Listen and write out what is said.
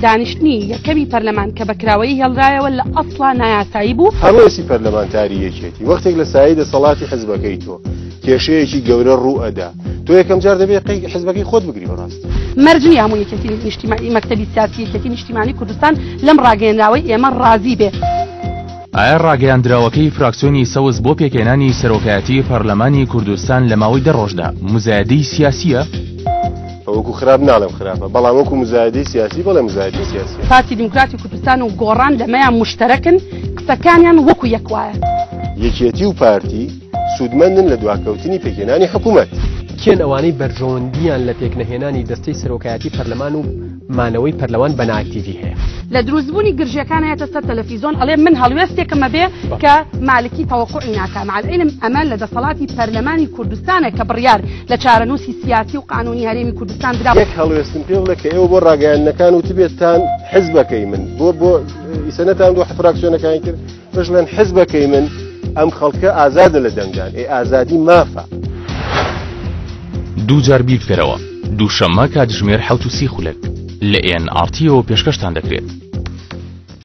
دانیشتنی یەکەمی پەرلەمان کە بەکراوەیی هێڵرایەوە لە ئەسڵا نایاسایی بوو. هەڵوێسی پەرلەمانتاری یەکێتی وەختێک لە سایی دەسەڵاتی حزبەکەی تۆ کێشەیەکی گەورە ڕوو ئەدا تۆ یەکەم جار دەبێت حزبەکەی خۆت بگری بەڕاست. مەرجنی هەموو یەکێتی نیشتیمانی مەکتەبی سیاسی یەکێتی نیشتیمانی کوردستان لەم ڕاگەیەنراوەی ئێمە ڕازی بێ. ئایا ڕاگەیاندراوەکەی فراکسیۆنی سەوز بۆ پێکێنانی سەرۆکایەتی پەرلەمانی کوردستان لە ماوەی 10 ڕۆژدا مزایدەی سیاسیە؟ وەکو خراپ ناڵێم خراپە بەڵام وەکو مزایدەی سیاسی بەڵێ مزایدەی سیاسی. پارتی دیموکراتی کوردستان و گۆڕان لەمەیان مشتەرەکن قسەکانیان وەکو یەک وایە. یەکێتی و پارتی سوودمەندن لە دواکەوتنی پێکێنانی حکوومەت. کێن ئەوانەی بەرژەوەندیان لە پێکنەهێنانی دەستەی سەرۆکایەتی پەرلەمان و مانەوەی پەرلەمان بە ناکتیڤی هەیە. لە دروستبوونی گرژەکان هەیەتە سەر تەلەڤیزۆن ئەڵێ من هەڵوێستێکمە بێ کە مالکی تەوەقوعی ناکا مع العلم ئەمە لە دەسەڵاتی پەرلەمانی کوردستانە کە بڕیار لە چارەنووسی سیاسی و قانونی هەرێمی کوردستان درا. یەک هەڵوێستم پێ بڵێ کە ئێوە بۆ ڕاگەیاندنەکان و تبێتتان حزبەکەی من بۆ ئیسەنەتان دۆ فراکسیۆنەکانی کرد بەشڵێن حزبەکەی من ئەم خەڵکە ئازادە لە دەنگدان ئازادی مافە. دووجار بیر بکەرەوە دووشەممە کاتژمێر 7:30 لە NRT پێشکەشتان دەکرێت.